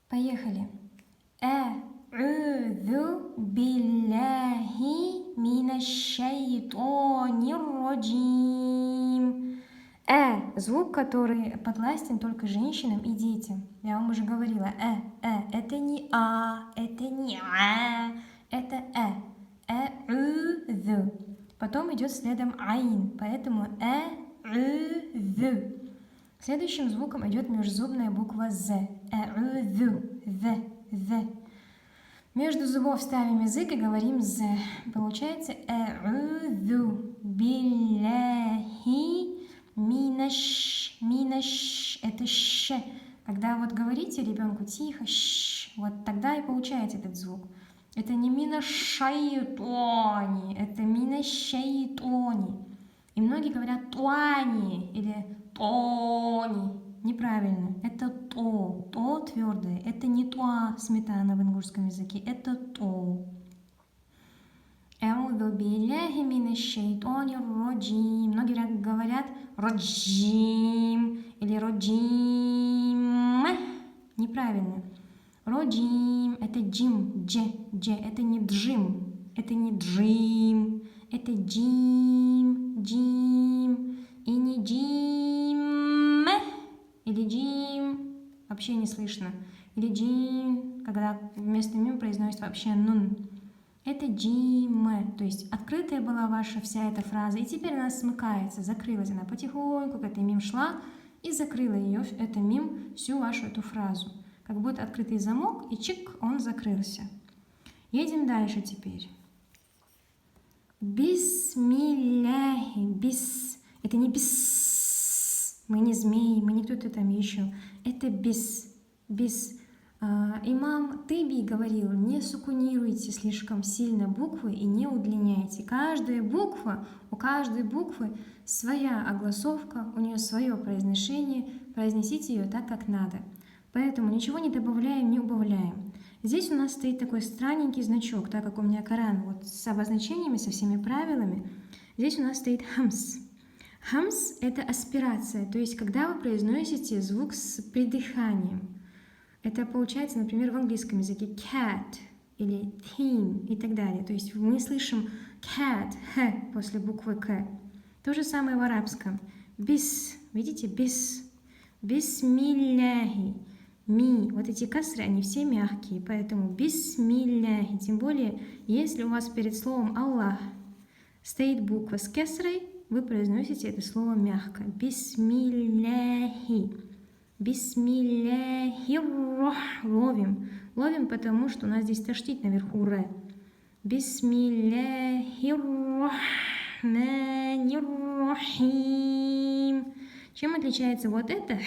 Поехали. А'удhu биллахи минаш шайтанир раджим. Звук, который подвластен только женщинам и детям. Я вам уже говорила. Это не это не это а'удhu. Потом идет следом айн, поэтому а'удhu. Следующим звуком идет межзубная буква З. А'удhu. З. Между зубов ставим язык и говорим З. Получается а'удhu биллахи минаш. Это ш. Когда вот говорите ребенку тихо, вот тогда и получается этот звук. Это не минаш шайтони, это минаш шайтони. И многие говорят туани или тони. Неправильно. Это то. То твердое. Это не туа сметана в ингушском языке. Это то. А'удhu билляхи минаш шайтанир раджим. Многие говорят раджим или раджим. Неправильно. Раджим. Это джим. Дж. Это не джим. Это не джим. Это джим. Джим. И не джим. Или джим. Вообще не слышно. Или джим. Когда вместо мим произносит вообще нун. Это джим. То есть открытая была ваша вся эта фраза. И теперь она смыкается. Закрылась она потихоньку. К этой мим шла. И закрыла ее, это мим, всю вашу эту фразу. Как будто открытый замок. И чик, он закрылся. Едем дальше теперь. Бисмилляхи. Бис. Это не бис. Мы не змеи, мы не кто-то там еще. Это бис. Бис. Имам Тыби говорил, не сукунируйте слишком сильно буквы и не удлиняйте. У каждой буквы своя огласовка, у нее свое произношение. Произнесите ее так, как надо. Поэтому ничего не добавляем, не убавляем. Здесь у нас стоит такой странненький значок, так как у меня Коран вот с обозначениями, со всеми правилами. Здесь у нас стоит хамс. Хамс – это аспирация, то есть когда вы произносите звук с придыханием. Это получается, например, в английском языке cat или team и так далее. То есть мы слышим cat, х после буквы к. То же самое в арабском. Бис, видите, бис. Бисмилляхи. Ми. Вот эти касры, они все мягкие, поэтому бисмилляхи. Тем более, если у вас перед словом Аллах стоит буква с касрой, вы произносите это слово мягко. Бисмилляхи. Бисмилляхиррах. Ловим, потому что у нас здесь таштит наверху р. Бисмилляхиррахманиррахим. Чем отличается вот это х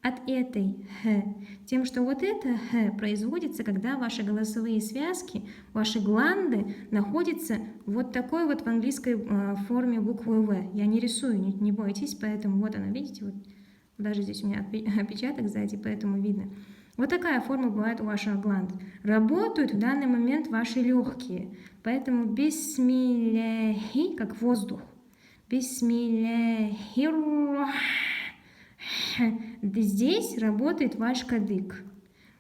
от этой х? Тем, что вот это х производится, когда ваши голосовые связки, ваши гланды находятся вот такой вот в английской форме буквы В. Я не рисую, не бойтесь, поэтому вот она, видите, вот. Даже здесь у меня отпечаток сзади, поэтому видно. Вот такая форма бывает у ваших гланд. Работают в данный момент ваши легкие. Поэтому бисмилляхи, как воздух. Бисмилляхиррах. Здесь работает ваш кадык.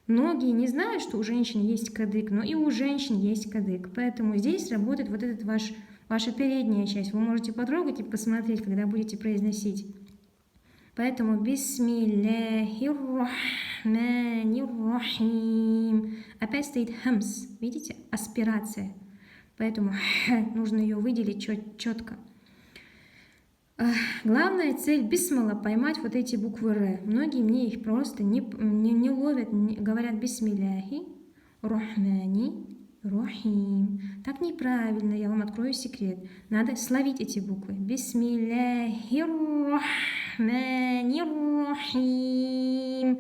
Многие не знают, что у женщин есть кадык, но и у женщин есть кадык. Поэтому здесь работает вот этот ваша передняя часть. Вы можете потрогать и посмотреть, когда будете произносить. Поэтому бисмилляхиррахманиррахим. Опять стоит хамс. Видите? Аспирация. Поэтому нужно ее выделить четко. Главная цель бисмилла поймать вот эти буквы р. Многие мне их просто не ловят, говорят бисмилляхи, рахмани, рахим. Так неправильно, я вам открою секрет. Надо словить эти буквы. Бисмилляхиррахманиррахим.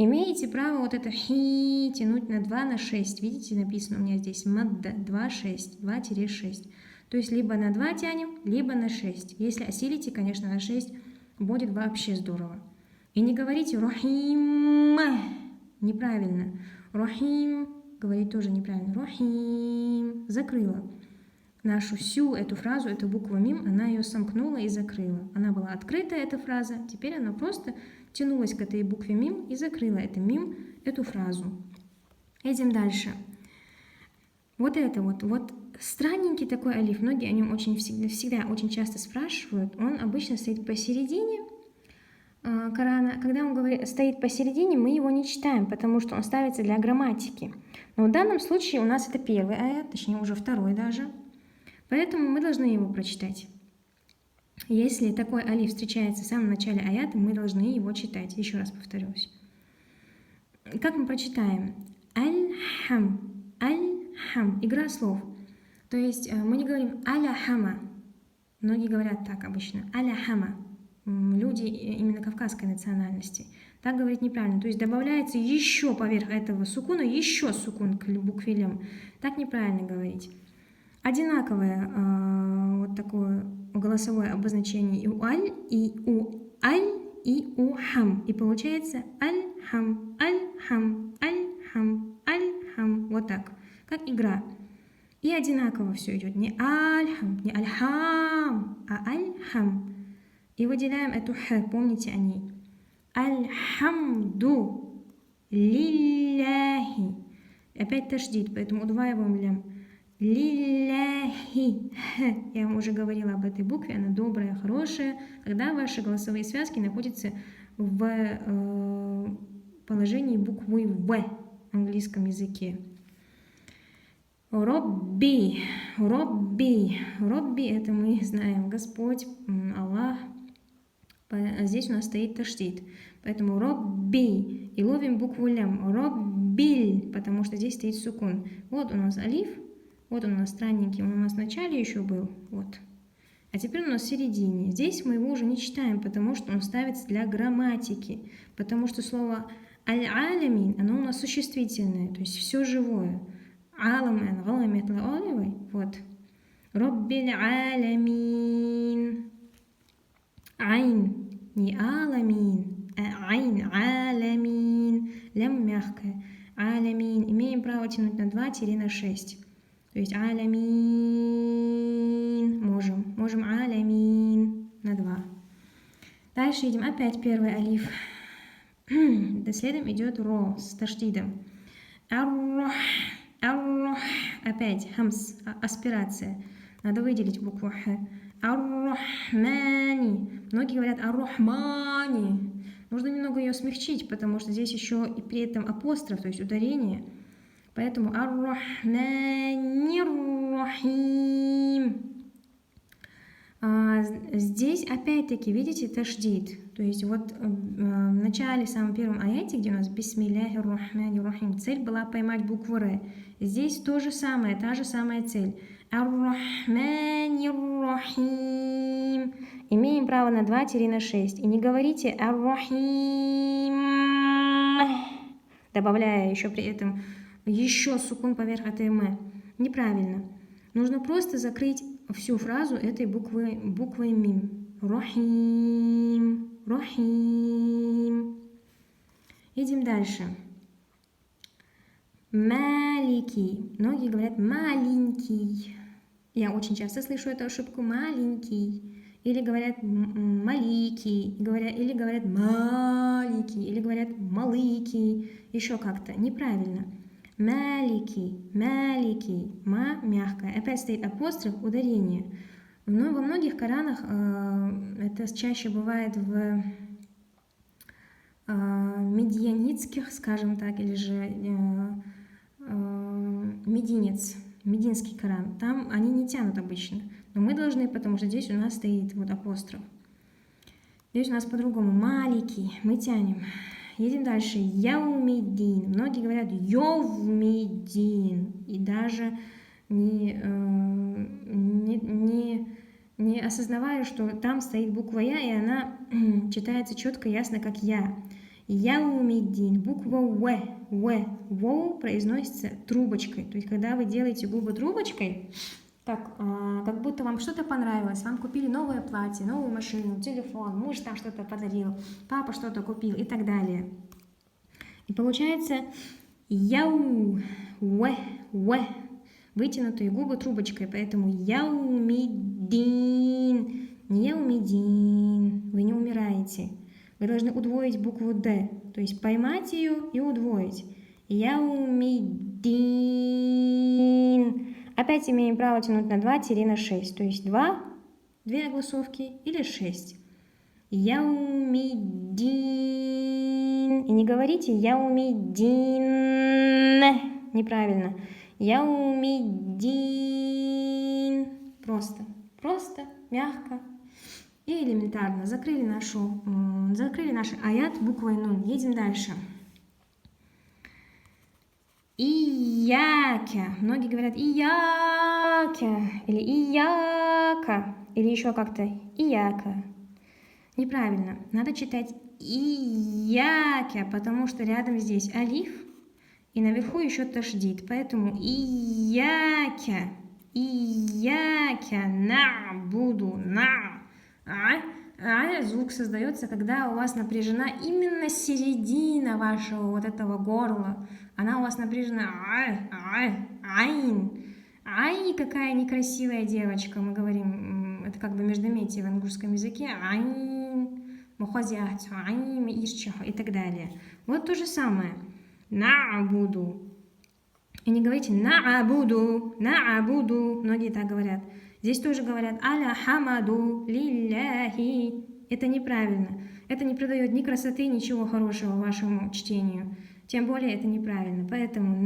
Имеете право вот это хи тянуть на 2 на 6. Видите, написано у меня здесь мадда 2-6, 2-6. То есть либо на 2 тянем, либо на 6. Если осилите, конечно, на 6 будет вообще здорово. И не говорите рахим. Неправильно. Рахим говорить тоже неправильно. Рахим. Закрыла. Нашу всю эту фразу, эту букву мим, она ее сомкнула и закрыла. Она была открыта, эта фраза. Теперь она просто тянулась к этой букве мим и закрыла это мим, эту фразу. Идем дальше. Вот это вот странненький такой алиф, многие о нем всегда очень часто спрашивают. Он обычно стоит посередине Корана. Когда он стоит посередине, мы его не читаем, потому что он ставится для грамматики. Но в данном случае у нас это первый аят, точнее уже второй даже. Поэтому мы должны его прочитать. Если такой алиф встречается в самом начале аята, мы должны его читать. Еще раз повторюсь. Как мы прочитаем? Аль-хам. Аль-хам. Игра слов. То есть мы не говорим аля-хама. Многие говорят так обычно. Аля-хама. Люди именно кавказской национальности. Так говорить неправильно. То есть добавляется еще поверх этого сукуна, еще сукун к букве лем. Так неправильно говорить. Одинаковое вот такое голосовое обозначение и у аль, и у аль, и у хам. И получается аль-хам, аль-хам, аль-хам, аль-хам. Вот так. Как игра. И одинаково все идет. Не аль-хам, не аль-хам, а аль-хам. И выделяем эту х, помните о ней. Аль-хамду лилляхи. Опять ташдид, поэтому удваиваем лям. Лилляхи. Я вам уже говорила об этой букве, она добрая, хорошая. Когда ваши голосовые связки находятся в положении буквы В в английском языке. Робби. Робби. Робби, это мы знаем. Господь, Аллах. Здесь у нас стоит таштид. Поэтому робби. И ловим букву лям. Роббиль. Потому что здесь стоит сукун. Вот у нас алиф. Вот он у нас странненький. Он у нас в начале еще был. Вот. А теперь у нас в середине. Здесь мы его уже не читаем, потому что он ставится для грамматики. Потому что слово аль-алямин, оно у нас существительное. То есть все живое. Аламен, галамет, лаоливай. Вот. Роббиль алямин. Айн, не аламин, а айн, аламин. Лям мягкая. Алямин. Имеем право тянуть на 2-6. То есть алямин. Можем алямин на 2. Дальше идем. Опять первый алиф. Следом идет ро с таштидом. Ар-рох. Ар-рох. Опять хамс, аспирация. Надо выделить букву х. Ар-рахмани. Многие говорят ар-рахмани. Нужно немного ее смягчить, потому что здесь еще и при этом апостроф, то есть ударение. Поэтому ар-рахмани-рахим. Здесь опять-таки, видите, таштид. То есть вот в начале, в самом первом аяте, где у нас бисмилляхи-рахмани-рахим, цель была поймать букву Р. Здесь то же самое, та же самая цель. Ар-рахмани-рахим. Имеем право на 2-6. И не говорите ар-рахим, добавляя еще при этом еще сукун поверх этой м. Неправильно. Нужно просто закрыть всю фразу этой буквой мим. Рахим. Рахим. Идем дальше. Маленький. Многие говорят маленький. Я очень часто слышу эту ошибку. Маленький. Или говорят маликий. Или говорят маленький. Или говорят малыкий. Еще как-то. Неправильно. Маликий. Маликий. Ма мягкая. Опять стоит апостроф, ударение. Но во многих Коранах это чаще бывает в медианитских, скажем так, или же мединский Коран. Там они не тянут обычно. Но мы должны, потому что здесь у нас стоит вот апостроф. Здесь у нас по-другому. Маликий. Мы тянем. Едем дальше. Яумиддин. Многие говорят йовмиддин. И даже не осознавая, что там стоит буква Я, и она читается четко, ясно, как Я. Яумиддин. Буква Воу произносится трубочкой. То есть, когда вы делаете губы трубочкой, так, как будто вам что-то понравилось, вам купили новое платье, новую машину, телефон, муж там что-то подарил, папа что-то купил и так далее. И получается яу, вытянутые губы трубочкой, поэтому яумиддин, не яумиддин, вы не умираете. Вы должны удвоить букву «д», то есть поймать ее и удвоить. Яумиддин. Опять имеем право тянуть на 2-на 6, то есть 2 огласовки или 6. Яумиддин. И не говорите яумиддин. Неправильно. Яумиддин. Просто, мягко и элементарно. Закрыли наш аят буквой нун. Едем дальше. Ияка. Многие говорят ияка или ияка или еще как-то ияка. Неправильно. Надо читать ияка, потому что рядом здесь алиф и наверху еще ташдид. Поэтому ияка набуду звук создается, когда у вас напряжена именно середина вашего вот этого горла. Она у вас напряжена. Айн. Ай, какая некрасивая девочка. Мы говорим, это как бы междометие в английском языке. Айн, мухазят, айн, ирчах и так далее. Вот то же самое. На'буду. И не говорите на'буду. Многие так говорят. Здесь тоже говорят аля хамаду лилляхи. Это неправильно. Это не придает ни красоты, ничего хорошего вашему чтению. Тем более это неправильно. Поэтому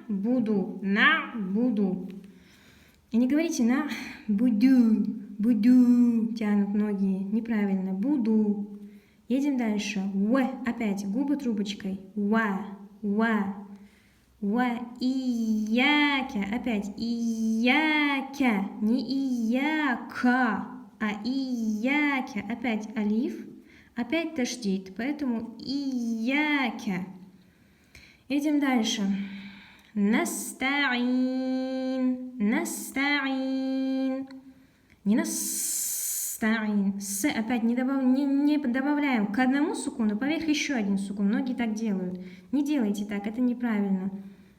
буду. И не говорите буду. Тянут многие. Неправильно. Буду. Едем дальше. Опять губы трубочкой. Ияка. Опять ияка. Не ияка, а ияка. Опять алиф. Опять ташдид. Поэтому ияка. Идем дальше. Настаин. Не настаин. С опять не добавляем к одному сукуну, поверх еще один сукун. Многие так делают. Не делайте так, это неправильно.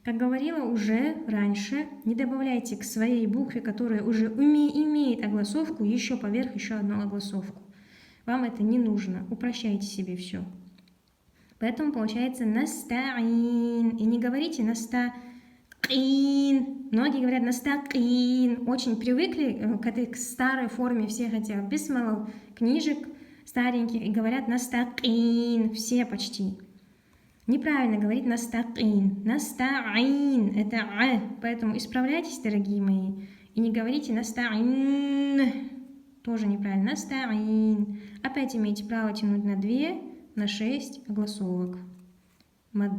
Как говорила уже раньше, не добавляйте к своей букве, которая уже имеет огласовку, еще поверх еще одну огласовку. Вам это не нужно. Упрощайте себе все. Поэтому получается настаин. И не говорите настаин. Многие говорят настаин. Очень привыкли к этой старой форме всех этих бисмалов, книжек стареньких, и говорят настаин. Все почти. Неправильно говорить настаин. Настаин. Это Поэтому исправляйтесь, дорогие мои. И не говорите настаин. Тоже неправильно. Настаин. Опять имеете право тянуть на 2, на 6 огласовок. Мад.